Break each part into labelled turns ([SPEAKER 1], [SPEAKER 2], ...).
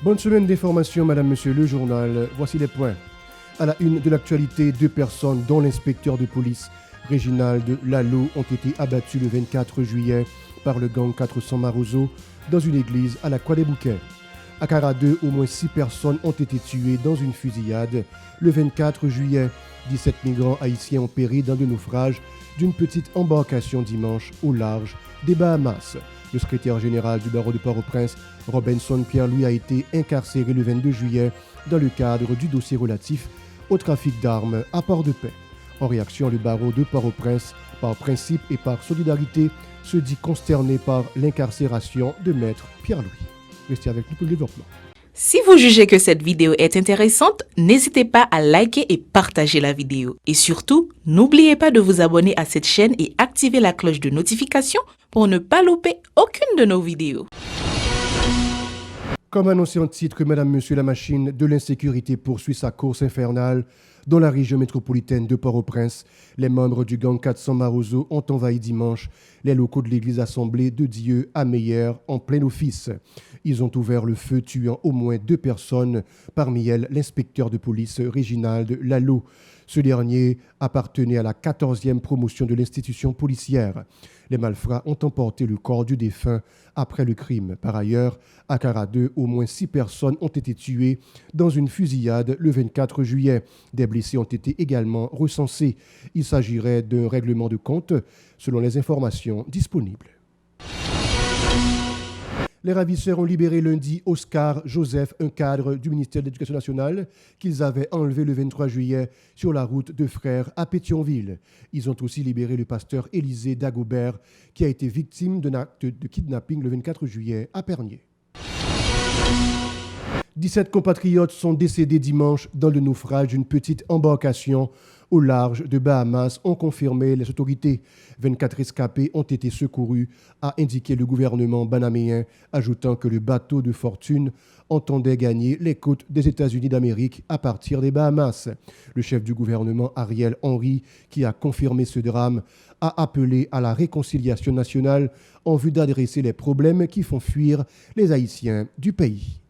[SPEAKER 1] Bonne semaine d'information, Madame, Monsieur, le journal. Voici les points. À la une de l'actualité, 2 personnes, dont l'inspecteur de police Réginald Lalo, ont été abattues le 24 juillet par le gang 400 Marozo dans une église à la Croix des Bouquets. À Cara 2, au moins 6 personnes ont été tuées dans une fusillade le 24 juillet. 17 migrants haïtiens ont péri dans le naufrage d'une petite embarcation dimanche au large des Bahamas. Le secrétaire général du barreau de Port-au-Prince, Robinson Pierre-Louis, a été incarcéré le 22 juillet dans le cadre du dossier relatif au trafic d'armes à Port-de-Paix. En réaction, le barreau de Port-au-Prince, par principe et par solidarité, se dit consterné par l'incarcération de maître Pierre-Louis. Restez avec nous pour le développement.
[SPEAKER 2] Si vous jugez que cette vidéo est intéressante, n'hésitez pas à liker et partager la vidéo. Et surtout, n'oubliez pas de vous abonner à cette chaîne et activer la cloche de notification pour ne pas louper aucune de nos vidéos.
[SPEAKER 1] Comme annoncé en titre, Madame, Monsieur, la machine de l'insécurité poursuit sa course infernale dans la région métropolitaine de Port-au-Prince. Les membres du gang 400 Marozo ont envahi dimanche les locaux de l'église Assemblée de Dieu à Meyer en plein office. Ils ont ouvert le feu, tuant au moins 2 personnes, parmi elles l'inspecteur de police Réginald Lalo. Ce dernier appartenait à la 14e promotion de l'institution policière. Les malfrats ont emporté le corps du défunt après le crime. Par ailleurs, à Cara 2, au moins 6 personnes ont été tuées dans une fusillade le 24 juillet. Des blessés ont été également recensés. Il s'agirait d'un règlement de compte, selon les informations disponibles. Les ravisseurs ont libéré lundi Oscar Joseph, un cadre du ministère de l'Éducation nationale, qu'ils avaient enlevé le 23 juillet sur la route de Frères à Pétionville. Ils ont aussi libéré le pasteur Élisée Dagobert, qui a été victime d'un acte de kidnapping le 24 juillet à Pernier. 17 compatriotes sont décédés dimanche dans le naufrage d'une petite embarcation au large de Bahamas, ont confirmé les autorités. 24 rescapés ont été secourus, a indiqué le gouvernement banaméen, ajoutant que le bateau de fortune entendait gagner les côtes des États-Unis d'Amérique à partir des Bahamas. Le chef du gouvernement, Ariel Henry, qui a confirmé ce drame, a appelé à la réconciliation nationale en vue d'adresser les problèmes qui font fuir les Haïtiens du pays.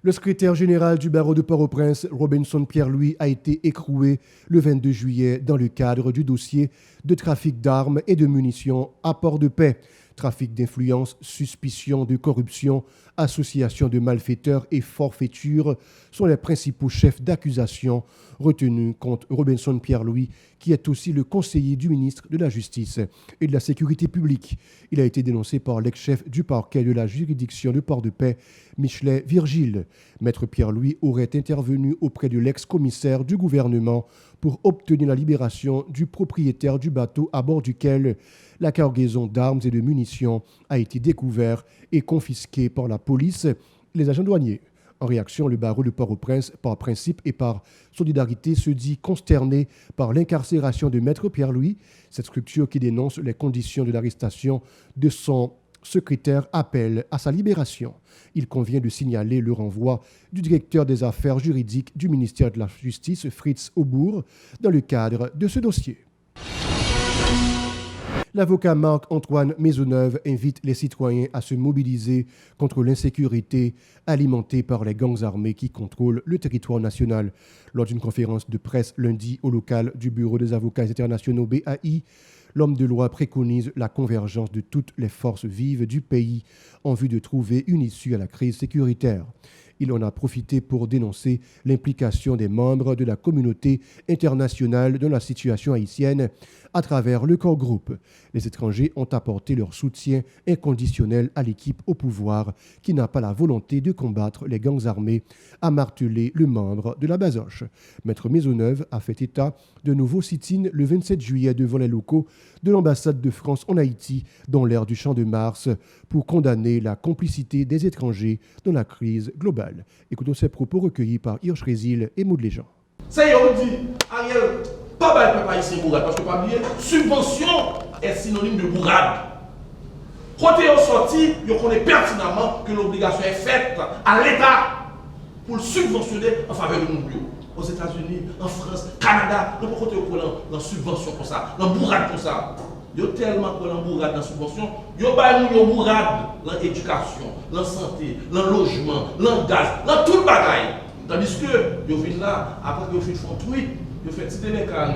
[SPEAKER 1] Le secrétaire général du barreau de Port-au-Prince, Robinson Pierre-Louis, a été écroué le 22 juillet dans le cadre du dossier de trafic d'armes et de munitions à Port-de-Paix. Trafic d'influence, suspicion de corruption, association de malfaiteurs et forfaiture sont les principaux chefs d'accusation retenus contre Robinson Pierre-Louis, qui est aussi le conseiller du ministre de la Justice et de la Sécurité publique. Il a été dénoncé par l'ex-chef du parquet de la juridiction de Port-de-Paix, Michelet Virgile. Maître Pierre-Louis aurait intervenu auprès de l'ex-commissaire du gouvernement pour obtenir la libération du propriétaire du bateau à bord duquel la cargaison d'armes et de munitions a été découverte et confisquée par la police, les agents douaniers. En réaction, le barreau de Port-au-Prince, par principe et par solidarité, se dit consterné par l'incarcération de Maître Pierre-Louis. Cette structure qui dénonce les conditions de l'arrestation de son secrétaire appelle à sa libération. Il convient de signaler le renvoi du directeur des affaires juridiques du ministère de la Justice, Fritz Aubourg, dans le cadre de ce dossier. L'avocat Marc-Antoine Maisonneuve invite les citoyens à se mobiliser contre l'insécurité alimentée par les gangs armés qui contrôlent le territoire national. Lors d'une conférence de presse lundi au local du Bureau des avocats internationaux BAI, l'homme de loi préconise la convergence de toutes les forces vives du pays en vue de trouver une issue à la crise sécuritaire. Il en a profité pour dénoncer l'implication des membres de la communauté internationale dans la situation haïtienne à travers le corps groupe. Les étrangers ont apporté leur soutien inconditionnel à l'équipe au pouvoir qui n'a pas la volonté de combattre les gangs armés, a martelé le membre de la Basoche. Maître Maisonneuve a fait état de nouveaux sit-ins le 27 juillet devant les locaux de l'ambassade de France en Haïti dans l'ère du Champ de Mars pour condamner la complicité des étrangers dans la crise globale. Écoutons ces propos recueillis par Hirsch Résil et Maud Léjean.
[SPEAKER 3] Ça y est, on dit, Ariel, pas mal peuple haïtien bourrade, parce que pas oublier, subvention est synonyme de bourrade. Quand on sorti, on connaît pertinemment que l'obligation est faite à l'État pour le subventionner en faveur de nous. Aux États-Unis, en France, Canada, nous pouvons côté dans subvention comme ça, dans bourrade comme ça. Yo tellement qu'on bourrade dans la subvention, yo ba nous yo bourrade dans l'éducation, dans la santé, dans le logement, dans le gaz, dans tout le bagaille. Tandis que yo viennent là, après que yo fait font truc, yo fait petit délinquant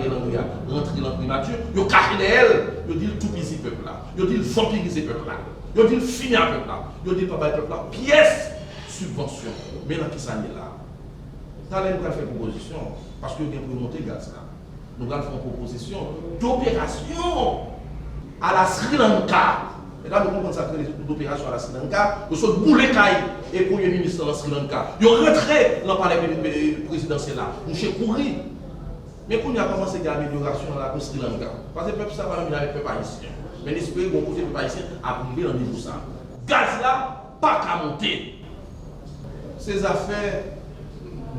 [SPEAKER 3] rentrer dans la primature, yo caché d'elle, yo dit tout pisi peuple là, yo dit vampiriser peuple là, yo dit finir peuple là, yo dit pas peuple là, pièce subvention. Mais dans qui ça est là? Ça là nous faire proposition parce que bien pour monter gaz là. Nous allons faire une proposition d'opération à la Sri Lanka. Et là, nous comprenons ça d'opération à la Sri Lanka. Nous sommes boulés et Premier ministre de la Sri Lanka. Ils ont rentré dans le palais présidentiel là. Nous sommes couru. Mais quand on a commencé à l'amélioration à la Sri Lanka, parce que le peuple ça va venir avec le peuple haïtien. Mais l'esprit bon côté du peuple haïtien a privé dans le niveau ça. Gaz là, pas qu'à monter. Ces affaires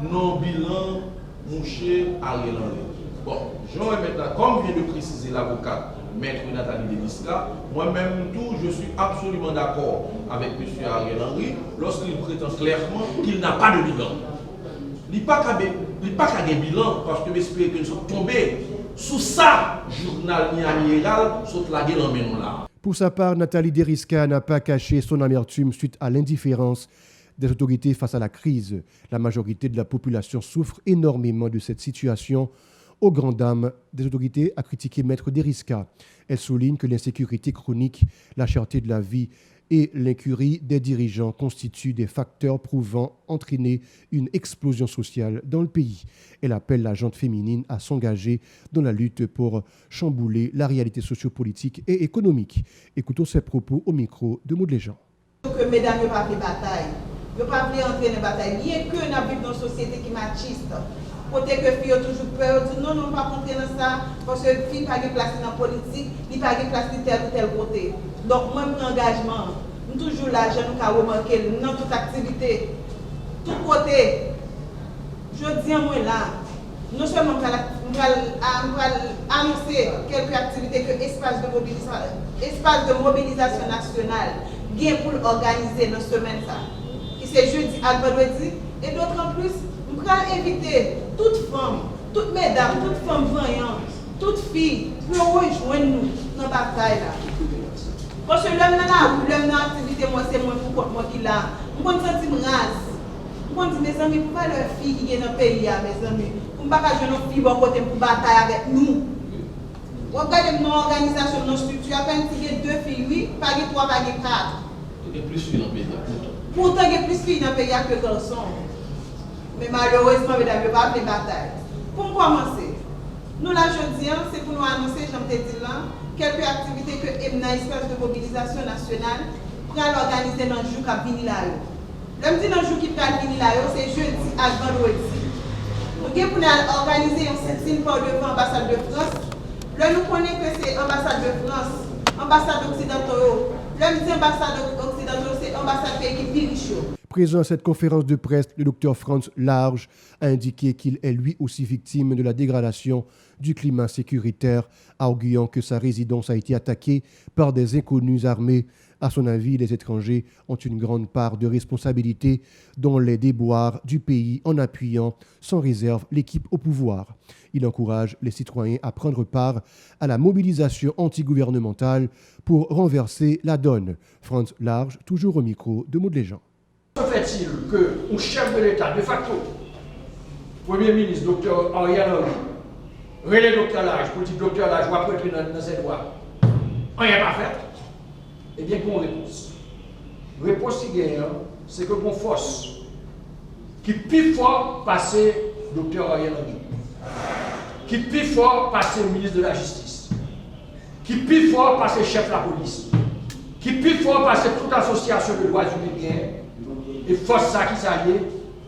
[SPEAKER 3] non bilan, mouché, Ariel Henry. Bon, je vais maintenant, comme vient de préciser l'avocat, Maître Nathalie Delisca, moi-même tout, je suis absolument d'accord avec M. Ariel Henry lorsqu'il prétend clairement qu'il n'a pas de bilan. Il n'y a pas qu'à un bilan parce que j'espère que nous sommes tombés sous ça, journal amiral, sauf la gueule en main là.
[SPEAKER 1] Pour sa part, Nathalie Derisca n'a pas caché son amertume suite à l'indifférence des autorités face à la crise. La majorité de la population souffre énormément de cette situation. Aux grandes dames des autorités, a critiqué Maître Derisca. Elle souligne que l'insécurité chronique, la cherté de la vie et l'incurie des dirigeants constituent des facteurs pouvant entraîner une explosion sociale dans le pays. Elle appelle la gente féminine à s'engager dans la lutte pour chambouler la réalité sociopolitique et économique. Écoutons ses propos au micro de Maud Léjean.
[SPEAKER 4] Que mesdames n'ont pas fait bataille, n'ont pas fait entrer dans la bataille, bien que nous vivons dans une société qui est machiste. Côté que les filles ont toujours peur, disent non, non, pas rentrer dans ça, parce que les filles n'ont pas de place dans la politique, n'ont pas de place de tel ou tel côté. Donc, moi, mon engagement, nous toujours là, je nous ai remarqué dans toute activité, tout côté. Je dis à moi là, non seulement nous allons annoncer quelques activités que l'espace de mobilisation nationale vient pour organiser dans cette semaine, qui c'est jeudi à vendredi, et d'autres en plus, nous allons inviter toutes femmes, toutes mesdames, toutes femmes voyantes, toutes filles, pour rejoindre nous dans la bataille là. Parce que l'homme là, l'homme dans l'activité, moi c'est moi pour moi qui là. Moi je me sens rase. Moi je dis mes amis, pourquoi leurs filles qui sont dans le pays, mes amis, pour ne pas jouer nos filles bon côté pour bataille avec nous. Regardez nos organisations, nos structures, à peine qu'il y a 2 filles, oui, pas 3, pas 4.
[SPEAKER 3] Il y a plus de filles dans le pays.
[SPEAKER 4] Pourtant, il y a plus de filles dans le pays que garçons. Mais malheureusement, mesdames, il n'y a pas de bataille. Pour commencer, nous, là, jeudi, c'est pour nous annoncer, j'aime te dire là, quelques activités que l'espace de mobilisation nationale pour organiser dans le jour qui vient là. Le dit dans le jour qui vient là, c'est jeudi à vendredi. Nous allons organiser un sit-in pour devant l'ambassade de France. Là, nous connaissons que c'est l'ambassade de France, l'ambassade occidentale. Là, nous dit ambassade occidentale, c'est l'ambassade qui est plus riche.
[SPEAKER 1] Présent à cette conférence de presse, le docteur Franz Large a indiqué qu'il est lui aussi victime de la dégradation du climat sécuritaire, arguant que sa résidence a été attaquée par des inconnus armés. À son avis, les étrangers ont une grande part de responsabilité dans les déboires du pays en appuyant sans réserve l'équipe au pouvoir. Il encourage les citoyens à prendre part à la mobilisation antigouvernementale pour renverser la donne. Franz Large, toujours au micro de Maud Léjean.
[SPEAKER 5] Que fait-il que un chef de l'État, de facto, Premier ministre, docteur Ariel Henry, relais docteur Large, pour dire docteur Large, va prêter dans cette voie, rien pas fait? Eh bien, qu'on réponse. Réponse qui gagne, c'est que qu'on force, qui plus fort passer docteur Ariel Henry, qui plus fort passer le ministre de la Justice, qui plus fort passer chef de la police, qui plus fort passer toute association de droits humains. Et force ça qui s'allie,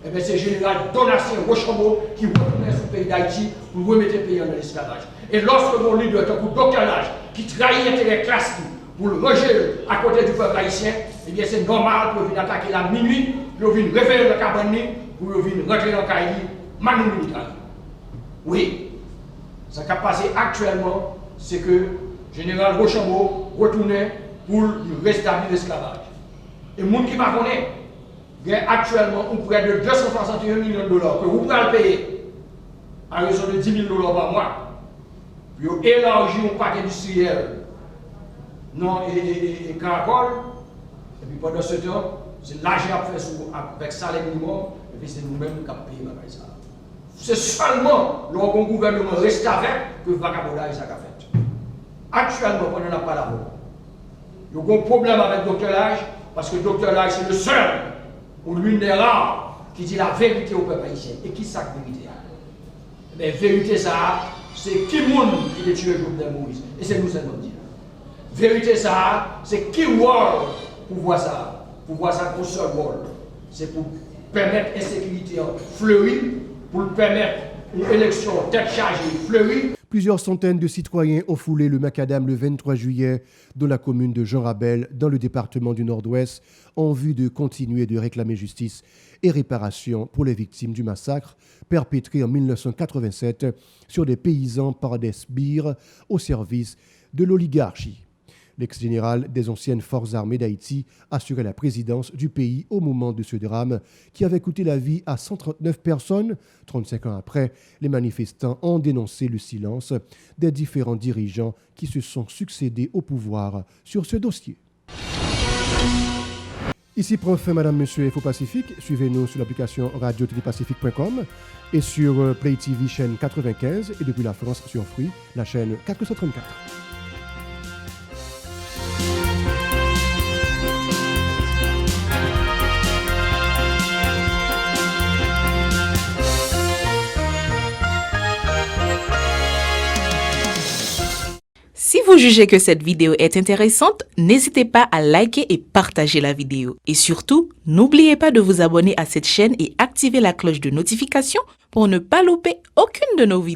[SPEAKER 5] eh bien c'est le général Donatien Rochambeau qui retourne sur le pays d'Haïti pour remettre le pays dans l'esclavage. Et lorsque mon leader, le docteur Large, qui trahit l'intérêt classique pour le rejet à côté du peuple haïtien, eh bien c'est normal pour venir attaquer la minuit, pour venir révéler le cabane, pour venir rentrer dans le Kaili, Manu Militari. Oui, ce qui a passé actuellement, c'est que le général Rochambeau retournait pour rétablir l'esclavage. Et le monde qui m'a connaît, il y a actuellement près de 261 millions de dollars que vous pouvez payer à raison de 10 000 dollars par mois. Puis élargir un parc industriel non, et Caracol. Et puis pendant ce temps, c'est l'argent à faire avec salaire minimum, et puis c'est nous-mêmes qui payons ça. C'est seulement lorsqu'un gouvernement reste avec que le vagabondage ça fait. Actuellement, on n'en a pas là. Il y a un problème avec le Dr Lage, parce que le Dr Lage c'est le seul, ou l'une des rares, qui dit la vérité au peuple haïtien. Et qui ça la vérité? Mais vérité ça, c'est qui monde qui a tué Jovenel Moïse. Et c'est nous qui nous dit. Vérité ça, c'est qui rôle pour voir ça. Pour voir ça pour seul rôle. C'est pour permettre l'insécurité fleurir, pour permettre une élection tête chargée fleurie.
[SPEAKER 1] Plusieurs centaines de citoyens ont foulé le macadam le 23 juillet dans la commune de Jean Rabel, dans le département du Nord-Ouest, en vue de continuer de réclamer justice et réparation pour les victimes du massacre perpétré en 1987 sur des paysans par des sbires au service de l'oligarchie. L'ex-général des anciennes forces armées d'Haïti assurait la présidence du pays au moment de ce drame qui avait coûté la vie à 139 personnes. 35 ans après, les manifestants ont dénoncé le silence des différents dirigeants qui se sont succédés au pouvoir sur ce dossier. Ici prend fin Madame, Monsieur Info Pacifique. Suivez-nous sur l'application radio-pacifique.com et sur Play TV chaîne 95 et depuis la France sur Free, la chaîne 434.
[SPEAKER 2] Si vous jugez que cette vidéo est intéressante, n'hésitez pas à liker et partager la vidéo. Et surtout, n'oubliez pas de vous abonner à cette chaîne et activer la cloche de notification pour ne pas louper aucune de nos vidéos.